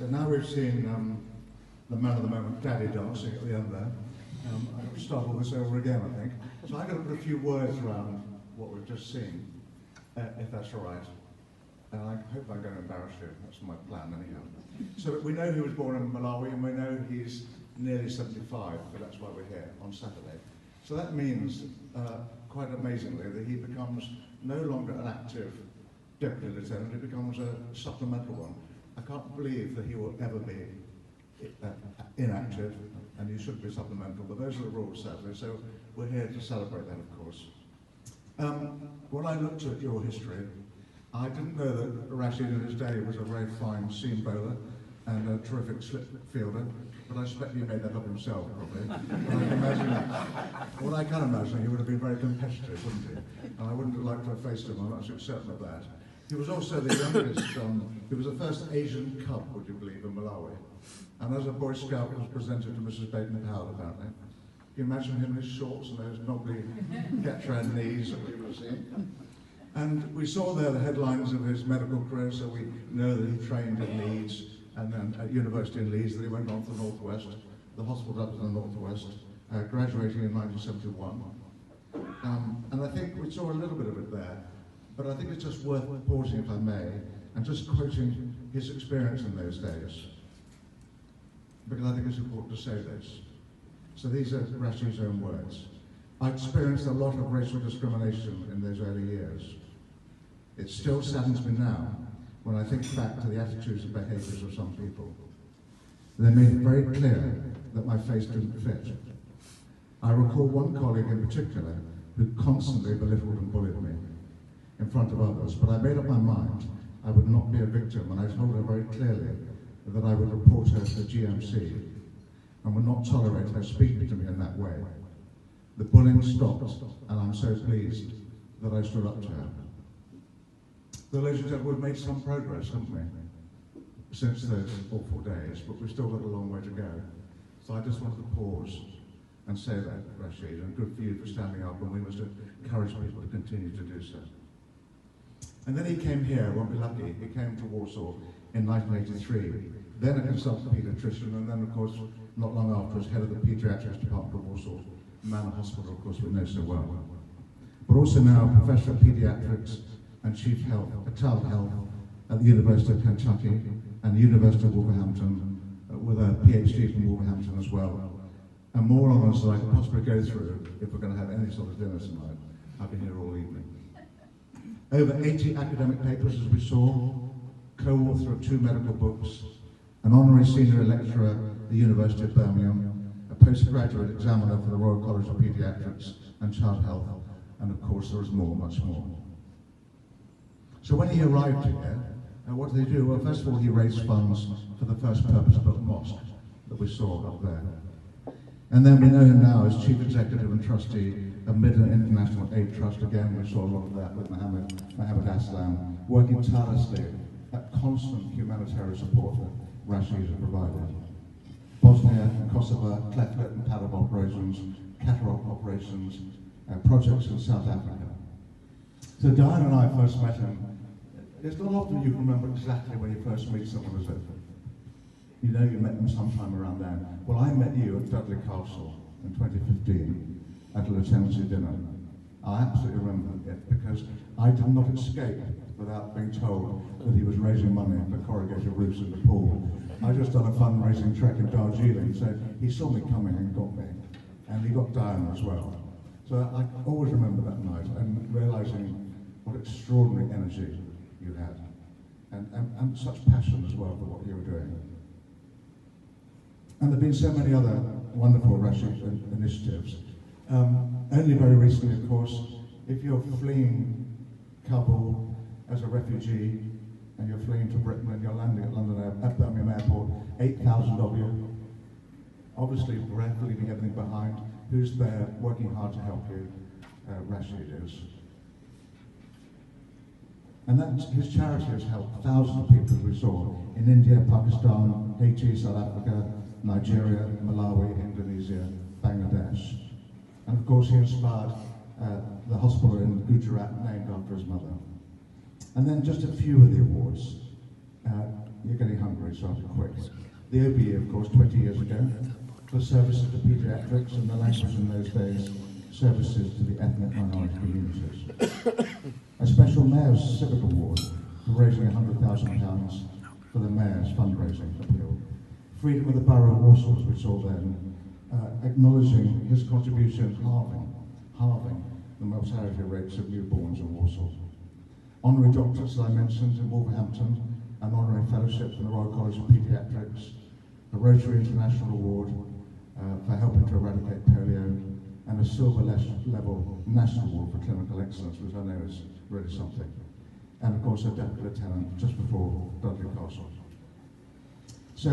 So now we've seen the man of the moment, Daddy, dancing at the end there. I'm going to start all this over again, I think. So I'm going to put a few words around what we've just seen, if that's all right. And I hope I'm going to embarrass you. That's my plan, anyhow. So we know he was born in Malawi, and we know he's nearly 75, but that's why we're here on Saturday. So that means, quite amazingly, that he becomes no longer an active deputy lieutenant, he becomes a supplemental one. I can't believe that he will ever be inactive, and he should be supplemental, but those are the rules, sadly, so we're here to celebrate that, of course. When I looked at your history, I didn't know that Rashid in his day was a very fine seam bowler and a terrific slip fielder, but I suspect he made that up himself, probably. What I can imagine, he would have been very competitive, wouldn't he? And I wouldn't have liked to have faced him, I'm absolutely certain of that. He was also the youngest, he was the first Asian cub, would you believe, in Malawi. And as a Boy Scout, was presented to Mrs. Baden-Powell, apparently. Can you imagine him in his shorts and those knobbly Gatrad knees that we were seeing? And we saw there the headlines of his medical career, so we know that he trained in Leeds, and then at university in Leeds, that he went on to the Northwest, the hospital up in the Northwest, graduating in 1971. And I think we saw a little bit of it there, but I think it's just worth pausing, if I may, and just quoting his experience in those days, because I think it's important to say this. So these are Rashid's own words. I experienced a lot of racial discrimination in those early years. It still saddens me now when I think back to the attitudes and behaviours of some people. They made it very clear that my face didn't fit. I recall one colleague in particular who constantly belittled and bullied me in front of others, but I made up my mind I would not be a victim, and I told her very clearly that I would report her to the GMC and would not tolerate her speaking to me in that way. The bullying stopped, and I'm so pleased that I stood up to her. So, ladies and gentlemen, we've made some progress, haven't we, since those awful days, but we've still got a long way to go. So I just wanted to pause and say that, Rashid, and good for you for standing up, and we must encourage people to continue to do so. And then he came here, won't be lucky, he came to Warsaw in 1983, then a consultant paediatrician, and then, of course, not long after, as head of the paediatrics department of Warsaw Manor Hospital, of course, we know so well. But also now Professor of Paediatrics and Chief Child Health at the University of Kentucky and the University of Wolverhampton, with a PhD from Wolverhampton as well. And more honours than I could possibly go through if we're going to have any sort of dinner tonight. I've been here all evening. Over 80 academic papers, as we saw, co-author of 2 medical books, an honorary senior lecturer at the University of Birmingham, a postgraduate examiner for the Royal College of Paediatrics and Child Health, and of course there is more, much more. So when he arrived here, what did he do? Well, first of all, he raised funds for the first purpose-built mosque that we saw up there. And then we know him now as Chief Executive and Trustee of Midland International Aid Trust. Again, we saw a lot of that with Mohammed Aslam, working tirelessly at constant humanitarian support that Rashid has provided. Bosnia and Kosovo, cleft-lip and paddle operations, cataract operations, projects in South Africa. So Diane and I first met him. It's not often you can remember exactly when you first meet someone, is it? You know you met them sometime around then. Well, I met you at Dudley Castle in 2015 at a lieutenancy dinner. I absolutely remember it because I did not escape without being told that he was raising money for corrugated roofs in the pool. I just done a fundraising trek in Darjeeling, so he saw me coming and got me. And he got Diana as well. So I always remember that night and realising what extraordinary energy you had. And such passion as well for what you were doing. And there have been so many other wonderful Rashid initiatives. Only very recently, of course, if you're fleeing Kabul as a refugee and you're fleeing to Britain and you're landing at Birmingham Airport, 8,000 of you, obviously leaving everything behind. Who's there working hard to help you? Rashid is. And his charity has helped thousands of people, as we saw, in India, Pakistan, Haiti, South Africa, Nigeria, Malawi, Indonesia, Bangladesh. And of course he inspired the hospital in Gujarat named after his mother. And then just a few of the awards. You're getting hungry. he started quick. The OBE, of course, 20 years ago, for services to paediatrics, and the language in those days, services to the ethnic minority communities. A special Mayor's Civic Award for raising £100,000 for the Mayor's fundraising appeal. Freedom of the Borough of Warsaw, as we saw then, acknowledging his contribution, halving the mortality rates of newborns in Warsaw. Honorary doctorates, as I mentioned, in Wolverhampton, an honorary fellowship from the Royal College of Paediatrics, the Rotary International Award for helping to eradicate polio, and a silver level national award for clinical excellence, which I know is really something. And of course, a deputy lieutenant just before Dudley Castle. So